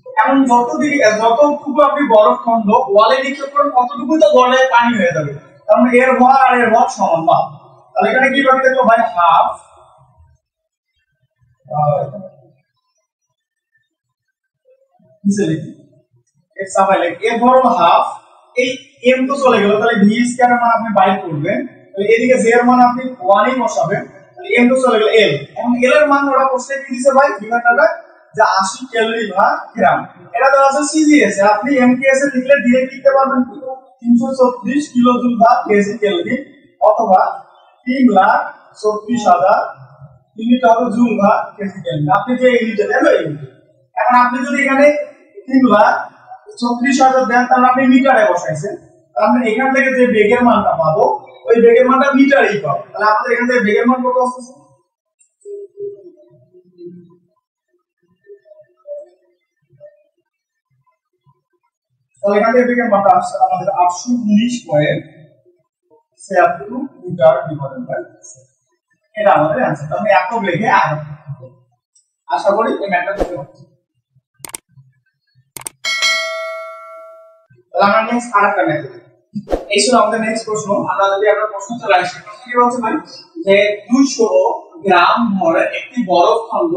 এখন যতটুকু আপনি বরফ খন্ড ওয়ালে নিক্ষেপ করেন কতটুকু তো গলে পানি হয়ে যাবে। তার মানে এর ভর আর এর ভর সমান পাব। তাহলে এখানে কি পাবি দেখো ভাই, হাফ এর সাফাইলে এর ভর হলো হাফ, এই m তো চলে গেল, তাহলে v স্কয়ার এর মান আপনি বাইর করবেন, তাহলে এদিকে j এর মান আপনি 1 ই বসাবেন, তাহলে m তো চলে গেল l। এখন l এর মান ওরা প্রশ্নে কি দিয়েছে ভাই, বিভাগটা যে 80 কেলভিন/গ্রাম। এটা দেওয়া আছে সিজিএস এ, আপনি এমকেএস এ লিখলে ডিরেক্ট লিখতে পারবেন 334 কিলোজুল/কেজি কেলভিন, অথবা 3,34,000 ইউনিট হবে জুল/কেজি কেলভিন। আপনি যে ইউনিটে দেন ওই ইউনিট। এখন আপনি যদি এখানে 3,34,000 দেন, তাহলে আপনি মিটারে বসাইছেন, তাহলে আমরা এখান থেকে যে বেগের মানটা পাবো ওই বেগের মানটা মিটারেই পাবো। তাহলে আমাদের এখান থেকে বেগের মান কত আসছে, তাহলে এখান থেকে বেগের মানটা আসছে আমাদের 819.72 মিটার/সেকেন্ড। এটা আমাদের অ্যানসার। তাহলে এত বেগে আঘাত। আশা করি এই ম্যাথটা বুঝতে পারছেন। তাহলে আমরা নেক্সট আরেকটা ম্যাথ দেখি। এই ছিল আমাদের নেক্সট প্রশ্ন। আমরা যদি একটা প্রশ্ন চলে আসি, প্রশ্ন কি বলছে ভাই, যে 200 গ্রাম ভরের একটি বরফ খন্ড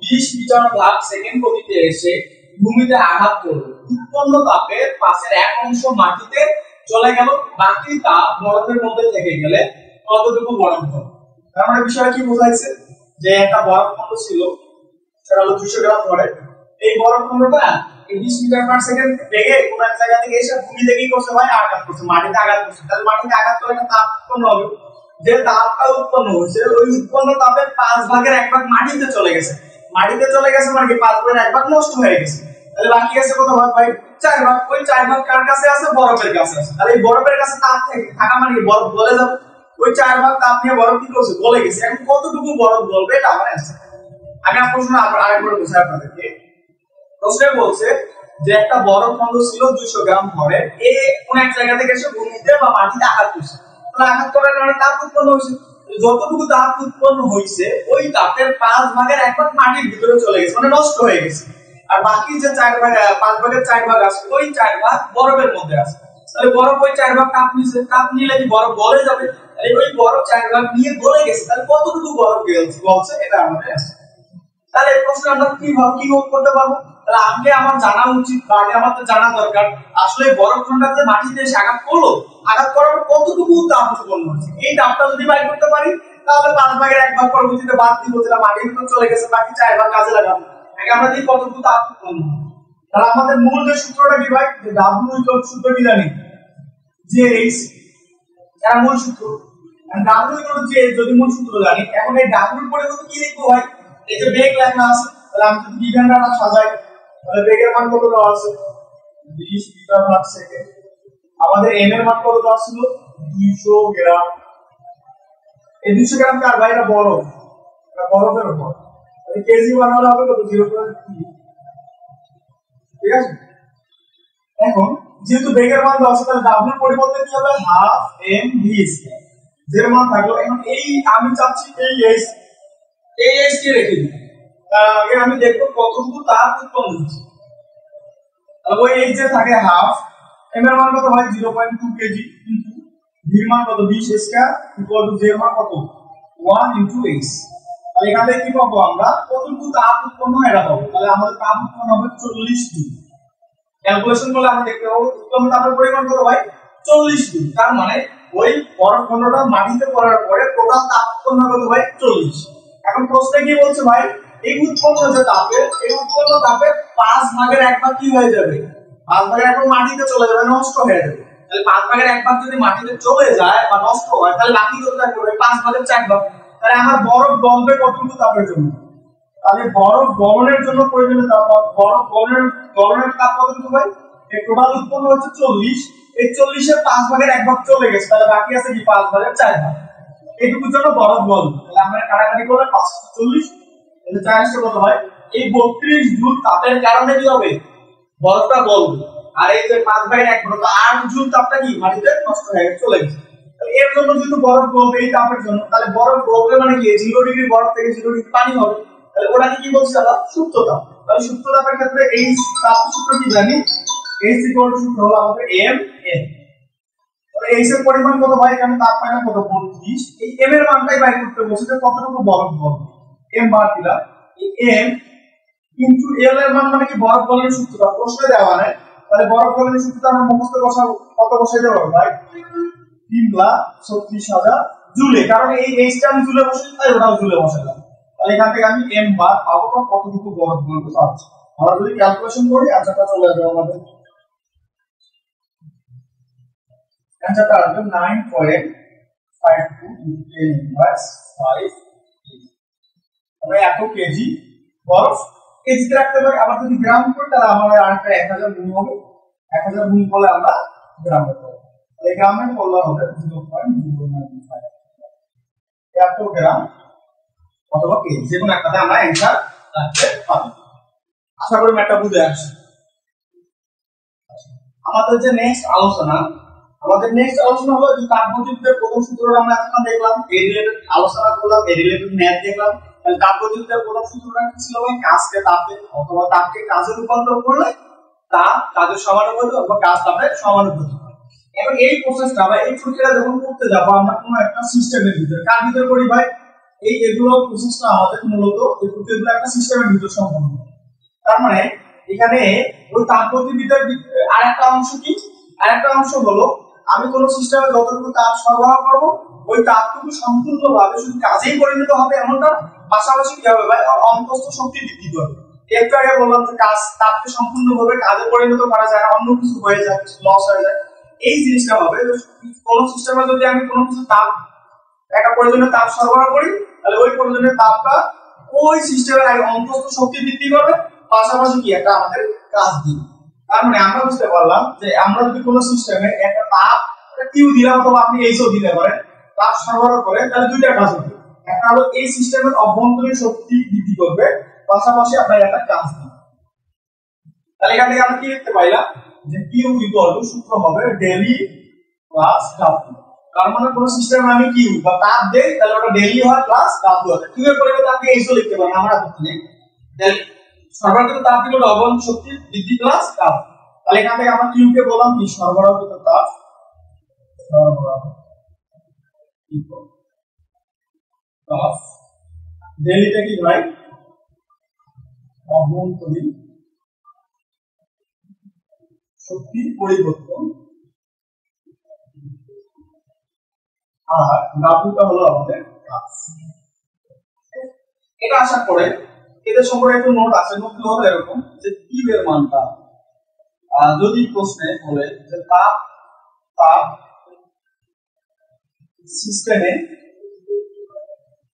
20 মিটার/সেকেন্ড গতিতে এসে ভূমিতে আঘাত করলো। উৎপন্ন তাপের পাশের এক অংশ মাটিতে চলে গেল, বাকি তাপ বরফের মধ্যে থেকে গেলে কতটুকু বরফ হবে। তার মানে বিষয়টা কি বোঝাইছে, যে একটা বরফ খন্ড ছিল, সেটা হলো 200 গ্রাম ভরের। এই বরফ খন্ডটা 20 মিটার/সেকেন্ড বেগে কোন এক জায়গা থেকে এসে ভূমিতে কি করছে ভাই, আঘাত করছে, মাটিতে আঘাত করছে। তাহলে মাটিতে আঘাত করলে একটা তাপ উৎপন্ন হবে। যে তাপটা উৎপন্ন হয়েছে ওই উৎপন্ন তাপের 5 ভাগের 1 ভাগ মাটিতে চলে গেছে। মাটিতে চলে গেছে মানে 5 ভাগের 1 ভাগ নষ্ট হয়ে গেছে। তাহলে বাকি আছে কত ভাগ ভাই, 4 ভাগ। ওই 4 ভাগ কার কাছে আছে, বরফের কাছে আছে। তাহলে এই বরফের কাছে তাপ থাকা মানে বরফ গলে যাবে। ওই 4 ভাগ তাপ নিয়ে বরফ কি করছে, গলে গেছে। এখন কতটুকু বরফ গলবে এটা আমার অ্যানসার। আমি আপনার প্রশ্ন আরেকবার বুঝাই আপনাদেরকে। প্রশ্নে বলছে যে একটা বড় খন্ড ছিল 200 গ্রাম ভরের, এ কোন এক জায়গা থেকে এসে ভূমিতে বা মাটিতে আঘাত করছে। তাহলে আঘাত করার কারণে তাপ উৎপন্ন হয়েছে। যতটুকু তাপ উৎপন্ন হয়েছে ওই তাপের 5/1 মাটির ভিতরে চলে গেছে, মানে নষ্ট হয়ে গেছে। আর বাকি যে 5/4 আছে ওই 4 ভাগ বরফের মধ্যে আছে। তাহলে বরফ ওই 4 ভাগ তাপ নিছে, তাপ নিলে কি বরফ গলে যাবে? তাহলে ওই বরফ 4 ভাগ নিয়ে গলে গেছে। তাহলে কতটুকু বরফ গলছে এটা আমাদের আছে। তাহলে এই প্রশ্ন আমরা কি করতে পারবো? তাহলে আগে আমার জানা উচিত বা আগে আমাদের জানা দরকার আসলে বরফ খণ্ডাতে মাটিতে এসে আঘাত করলো, আঘাত করার পর কতটুকু তাপ উৎপন্ন হচ্ছে। এই তাপটা যদি বাইর করতে পারি তাহলে 5/1 পরবর্তীতে বাদ দিব, যেটা মাটির ভিতর চলে গেছে, বাকি 4 ভাগ কাজে লাগাবো। আগে আমরা দেখি কতটুকু তাপ উৎপন্ন হয়। তাহলে আমাদের মূল যে সূত্রটা কি ভাই, যে W ইকুয়াল সূত্র কি জানি, যে এইচ, এটা মূল সূত্র। আর W ইকুয়াল যে যদি মূল সূত্র জানি, এখন এই W এর পরিবর্তে কি লিখবো ভাই? এই যে বেগ লেখা আছে, তাহলে আমি যদি বিজ্ঞানটা সাজাই, তাহলে বেগের মান কত দেওয়া আছে? 20 মিটার পার সেকেন্ড। আমাদের m এর মান কত দেওয়া ছিল? 200 গ্রাম। এই 200 গ্রাম কার ভাই? এটা বরফ, এটা বরফের উপর। তাহলে কেজি বানালে হবে কত? 0.3। ঠিক আছে। এখন যেহেতু বেগের মান দেওয়া আছে, তাহলে w এর পরিবর্তে কি হবে? Half m v square. যের মান থাকলো। এখন এই আমি চাচ্ছি এই h কে রেখে দিই। তার আগে আমি দেখব কতটুকু তাপ উৎপন্ন হচ্ছে। তাহলে ওই h যে থাকে হাফ, m এর মান কত হয়? 0.2 কেজি ইনটু v এর মান কত? 20 স্কয়ার ইকুয়াল টু j এর মান কত? 1 ইনটু h। তাহলে এখান থেকে কি পাবো আমরা? কতটুকু তাপ উৎপন্ন হয় এটা পাবো। তাহলে আমাদের তাপ উৎপন্ন হবে 40 জুল। ক্যালকুলেশন করলে আমরা দেখতে পাবো উৎপন্ন তাপের পরিমাণ কত ভাই? 40 জুল। তার মানে ওই বরফ খণ্ডটা মাটিতে পড়ার পরে টোটাল তাপ উৎপন্ন হবে ভাই 40। এখন প্রশ্নে কি বলছে ভাই? এই উৎপন্ন যে তাপের, এই উৎপন্ন তাপের 5/1 কি হয়ে যাবে? 5/1 মাটিতে চলে যাবে, নষ্ট হয়ে যাবে। তাহলে 5/1 যদি মাটিতে চলে যায় বা নষ্ট হয়, তাহলে বাকি কত থাকবে? 5/4 তাহলে আমার বরফ গলবে কতটুকু তাপের জন্য? তাহলে বরফ গলনের জন্য প্রয়োজনীয় তাপ, বরফ গলনের তাপ কতটুকু ভাই? এই টোটাল উৎপন্ন হচ্ছে 40, এই 40 এর 5/1 চলে গেছে, তাহলে বাকি আছে কি? 5/4 এইটুকুর জন্য বরফ গলবে। তাহলে আমরা কাটাকাটি করলে 540, তাহলে 4 কত হয়? এই 32 জুল তাপের কারণে কি হবে? বরফটা গলবে। আর এই যে 5/1 তো 8 জুল তাপটা কি মাটিতে নষ্ট হয়ে চলে গেছে। তাহলে এর জন্য যেহেতু বরফ গলবে এই তাপের জন্য, তাহলে বরফ গলবে মানে কি? 0 ডিগ্রি বরফ থেকে 0 ডিগ্রি পানি হবে। তাহলে ওটাকে কি বলছি আমরা? সুপ্ত তাপ। তাহলে সুপ্ত তাপের ক্ষেত্রে এই তাপ সূত্র কি জানি? h ইকুয়াল টু সূত্র হলো আমাদের m n। তাহলে h এর পরিমাণ কত ভাই? এখানে তাপ পাইলাম কত? 32। এই m এর মানটাই বাইর করতে বলছে যে কতটুকু বরফ গলবে। m বার দিলাম, এই m ইনটু l এর মান মানে কি? বরফ গলনের সূত্রটা প্রশ্নে দেওয়া নেই। তাহলে বরফ গলনের সূত্রটা আমরা মুখস্থ বসাবো। কত বসাইতে পারবো ভাই? 3,36,000 জুলে। কারণ এই h টা আমি জুলে বসাই, তাই ওটাও জুলে বসালাম। তাহলে এখান থেকে আমি m বার পাবো, কতটুকু বরফ গলবে পাচ্ছি। আমরা যদি ক্যালকুলেশন করি আনসারটা চলে আসবে আমাদের। আনসারটা আসবে 9.52 10^5। আমরা এত কেজি বরফ কেজিতে রাখতে পারি। আবার যদি গ্রাম করি তাহলে আমাদের আরেকটা 1000 গুণ হবে। 1000 গুণ করলে আমরা গ্রামে পাবো। এই গ্রামে করলে হবে 0.095। এত গ্রাম অথবা কেজি, যে কোনো একটাতে আমরা অ্যানসার রাখতে পারি। আশা করি ম্যাথটা বুঝে আসছে। আমাদের যে নেক্সট আলোচনা হলো যে তাপগতিবিদ্যার প্রথম সূত্রটা আমরা এখন দেখলাম, এই রিলেটেড আলোচনা করলাম, এই রিলেটেড ম্যাথ দেখলাম। তাহলে তাপগতিবিদ্যার প্রথম সূত্রটা কি ছিল ভাই? কাজকে তাপে অথবা তাপকে কাজে রূপান্তর করলে তাপ কাজের সমানুপাতিক অথবা কাজ তাপের সমানুপাতিক। এখন এই প্রসেসটা বা এই প্রক্রিয়া যখন করতে যাব আমরা কোনো একটা সিস্টেমের ভিতরে, কার ভিতরে করি ভাই? এই এগুলো প্রসেসটা আমাদের মূলত এই প্রক্রিয়াগুলো একটা সিস্টেমের ভিতর সম্পন্ন হয়। তার মানে এখানে ওই তাপগতিবিদ্যার আরেকটা অংশ কি? আরেকটা অংশ হলো আমি কোন সিস্টেমে যতটুকু তাপ সরবরাহ করব ওই তাপটুকু সম্পূর্ণভাবে শুধু কাজেই পরিণত হবে এমনটা, পাশাপাশি কি হবে ভাই? অন্তস্থ শক্তি বৃদ্ধি করবে। একটু আগে বললাম যে তাপকে সম্পূর্ণভাবে কাজে পরিণত করা যায় না, অন্য কিছু হয়ে যায়, লস হয়ে যায়। এই জিনিসটা হবে কোন সিস্টেমে যদি আমি কোনো কিছু তাপ, একটা প্রয়োজনীয় তাপ সরবরাহ করি, তাহলে ওই প্রয়োজনীয় তাপটা ওই সিস্টেমের আগে অন্তস্থ শক্তি বৃদ্ধি করবে, পাশাপাশি কি একটা আমাদের কাজ দিবে। তার মানে আমরা বুঝতে পারলাম যে আমরা যদি কোনো সিস্টেমে একটা তাপ কিউ দিলাম অথবা আপনি এইচও দিতে পারেন, তাপ সরবরাহ করে, তাহলে দুইটা কাজ হবে। একটা হলো এই সিস্টেমের অভ্যন্তরীণ শক্তি বৃদ্ধি করবে, পাশাপাশি আপনার একটা কাজ দিবে। তাহলে এখান থেকে আমরা কি লিখতে পাইলাম যে কিউ ইকুয়াল টু সূত্র হবে ডেলি প্লাস ডাব্লিউ। তার মানে কোন সিস্টেমে আমি কিউ বা তাপ দেই তাহলে ওটা ডেলি হয় প্লাস ডাব্লিউ হয়। কিউ এর পরিবর্তে আপনি এইসও লিখতে পারেন, আমার আপত্তি নেই। ডেলি সরবরাহকৃত তাপ হলো লবণ শক্তি বৃদ্ধি প্লাস তাপ। তাহলে এখান থেকে আমরা কিউ কে বললাম কি সরবরাহকৃত তাপ, সরবরাহ ইকুয়াল প্লাস ডেলিটা কি ভাই অভ্যন্তরীণ শক্তি পরিবর্তন, আর ডাব্লিউটা হলো আমাদের কাজ। এটা আসার পরে এদের সম্পর্কে একটু নোট আছে, নোটগুলো হলো এরকম যে কিউ এর মানটা যদি প্রশ্নে বলে যে তাপ তাপ সিস্টেমে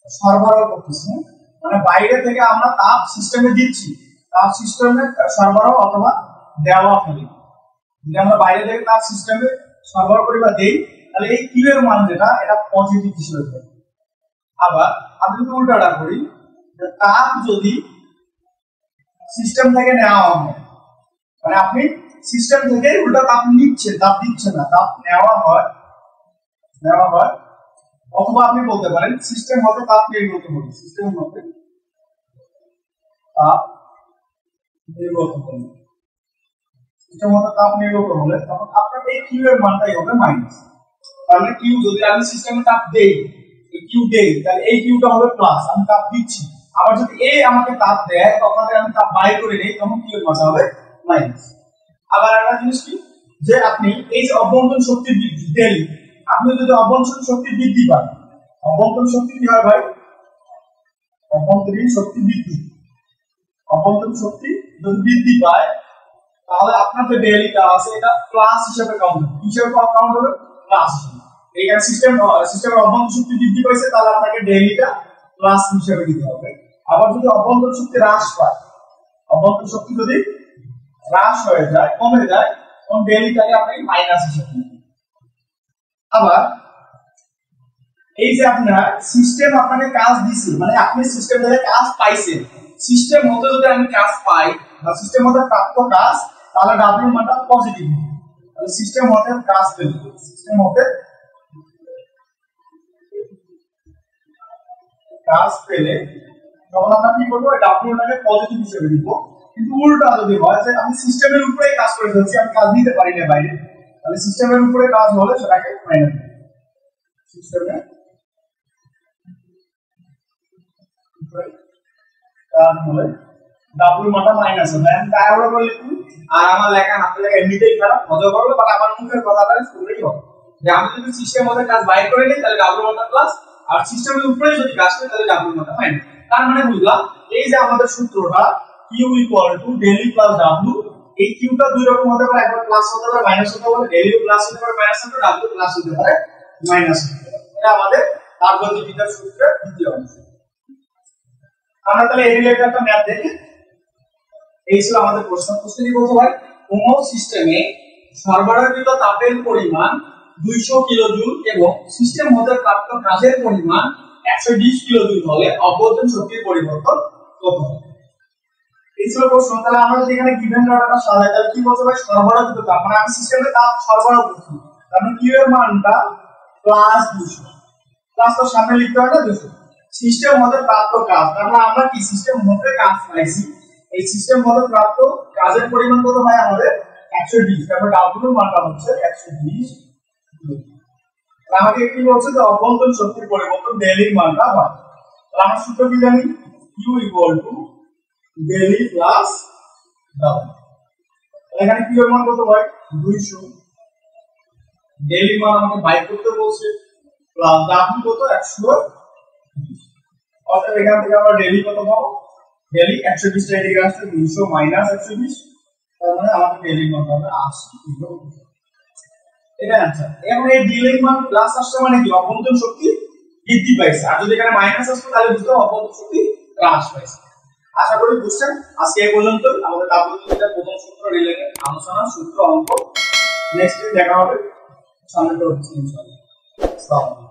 সরবরাহ করতেছি, মানে বাইরে থেকে আমরা তাপ সিস্টেমে দিচ্ছি, তাপ সিস্টেমে সরবরাহ অথবা দেওয়া ফেলি, যদি আমরা বাইরে থেকে তাপ সিস্টেমে সরবরাহ করি বা দেই তাহলে এই কিউ এর মান যেটা এটা পজিটিভ হিসেবে থাকে। আবার আমি যদি উল্টাটা করি যে তাপ যদি সিস্টেম থেকে নেওয়া হয়, মানে আপনি সিস্টেম থেকে উল্টা তাপ নিচ্ছেন, তাপ দিচ্ছেন না, তাপ নেওয়া হয় অথবা আপনি বলতে পারেন সিস্টেম হতে তাপ নির্গত হবে, সিস্টেম হতে তাপ নির্গত হবে, সিস্টেম হতে তাপ নির্গত হলে তখন আপনার এই কিউ এর মানটাই হবে মাইনাস। তাহলে কিউ যদি আমি সিস্টেমে তাপ দেই, এই কিউ দেই, তাহলে এই কিউটা হবে প্লাস, আমি তাপ দিচ্ছি। আবার যদি এ আমাকে তাপ দেয় তখন আমি তাপ বাইর করে নেই, তখন কিউ এর মান হবে মাইনাস। আবার একটা জিনিস কি যে আপনি এই যে অভ্যন্তরীণ শক্তি বৃদ্ধি ডেলি, আপনি যদি অভ্যন্তরীণ শক্তি বৃদ্ধি পান, অভ্যন্তরীণ শক্তি কি হয় ভাই, অভ্যন্তরীণ শক্তি বৃদ্ধি, অভ্যন্তরীণ শক্তি যদি বৃদ্ধি পায় তাহলে আপনার যে ডেলিটা আছে এটা প্লাস হিসেবে কাউন্ট হবে, হিসেবে কাউন্ট হবে প্লাস হিসেবে। এইখানে সিস্টেমের অভ্যন্তরীণ শক্তি বৃদ্ধি পাইছে তাহলে আপনাকে ডেলিটা প্লাস হিসেবে দিতে হবে। আবার যদি অভ্যন্তরীণ শক্তি হ্রাস পায়, অভ্যন্তরীণ শক্তি যদি হ্রাস হয়ে যায়, কমে যায়, তখন ডেলিটাকে আপনি মাইনাস হিসেবে দিবেন। আবার এই যে আপনার সিস্টেম আপনাকে কাজ দিছে, মানে আপনি সিস্টেম থেকে কাজ পাইছেন, সিস্টেম হতে যদি আমি কাজ পাই বা সিস্টেম হতে প্রাপ্ত কাজ, তাহলে ডাব্লিউ মানটা পজিটিভ হবে। তাহলে সিস্টেম হতে কাজ পেলে, সিস্টেম হতে কাজ পেলে তখন আমরা কি করবো, ডাব্লিউটাকে পজিটিভ হিসেবে দিব। কিন্তু উল্টা যদি হয় যে আমি সিস্টেমের উপরে কাজ করে যাচ্ছি, আমি কাজ দিতে পারি না বাইরে, তাহলে সিস্টেমের উপরে কাজ হলে সেটাকে মাইনাস দিব। সিস্টেমে কাজ হলে ডাব্লিউ মানটা মাইনাস হবে। আমি তাই আবার বলি আর আমার লেখা হাতে লেখা এমনিতেই খারাপ মজা করবে, বাট আমার মুখের কথাটা শুনলেই হবে যে আমি যদি সিস্টেম মধ্যে কাজ বাইর করে নিই তাহলে ডাব্লিউ মানটা প্লাস, আর সিস্টেমের উপরে যদি কাজ করি তাহলে ডাব্লিউ মানটা মাইনাস। তার মানে বুঝলাম এই যে আমাদের সূত্রটা কিউ ইকুয়াল টু ডেলি প্লাস ডাব্লিউ, এই কিউটা দুই রকম হতে পারে, একবার প্লাস হতে পারে মাইনাস হতে পারে, ডেলি প্লাস হতে পারে মাইনাস হতে পারে, ডাব্লিউ প্লাস হতে পারে মাইনাস হতে পারে। এটা আমাদের তাপগতিবিদ্যার সূত্রের দ্বিতীয় অংশ। আমরা তাহলে এই রিলেটেড একটা ম্যাথ দেখি। এই ছিল আমাদের প্রশ্ন। প্রশ্নটি বলতে হয় কোন সিস্টেমে সরবরাহকৃত তাপের পরিমাণ 200 কিলোজুল এবং সিস্টেম হতে প্রাপ্ত কাজের পরিমাণ 120 কিলোজুল হলে অভ্যন্তরীণ শক্তির পরিবর্তন কত হবে। এই ছিল প্রশ্ন। তাহলে আমরা যদি এখানে গিভেন ডাটাটা সাজাই তাহলে কি বলতে হয়, সরবরাহকৃত তাপ মানে আমি সিস্টেমে তাপ সরবরাহ করছি, তাহলে কিউ এর মানটা প্লাস 200, প্লাস তো সামনে লিখতে হয় না 200, সিস্টেম হতে প্রাপ্ত কাজ, তাহলে আমরা কি সিস্টেম হতে কাজ পাইছি, এই সিস্টেম হতে প্রাপ্ত কাজের পরিমাণ কত হয় আমাদের 120, তারপর ডাব্লিউ মানটা হচ্ছে 120। আমাকে কি বলছে যে অভ্যন্তরীণ শক্তির পরিবর্তন ডেলির মানটা হয়। তাহলে আমরা সূত্র কি জানি, কিউ ইকুয়াল টু ডেলি প্লাস ডাব্লিউ। এখানে কিউ এর মান কত হয় 200, ডেলি মান আমাকে বাইর করতে বলছে, প্লাস ডাব্লিউ কত 120। অর্থাৎ এখান থেকে আমরা ডেলি কত পাবো, ডেলি 120 টা এদিকে আসছে 200 মাইনাস 120, তার মানে আমাদের ডেলি মান হবে 80 কিলো। এটা आंसर। এখন এই ডেলি মান প্লাস আসছে মানে কি অভ্যন্তরীণ শক্তি বৃদ্ধি পাইছে, আর যদি এখানে মাইনাস আসতো তাহলে বুঝতে হবে অভ্যন্তরীণ শক্তি হ্রাস পাইছে। আশা করি বুঝছেন। আজকে এই পর্যন্ত আমাদের তাপগতিবিদ্যার প্রথম সূত্র রিলেটেড আলোচনা, সূত্র অঙ্ক নেক্সট দিন দেখা হবে, সামনে তো হচ্ছে ইনশাআল্লাহ। আসসালামু আলাইকুম।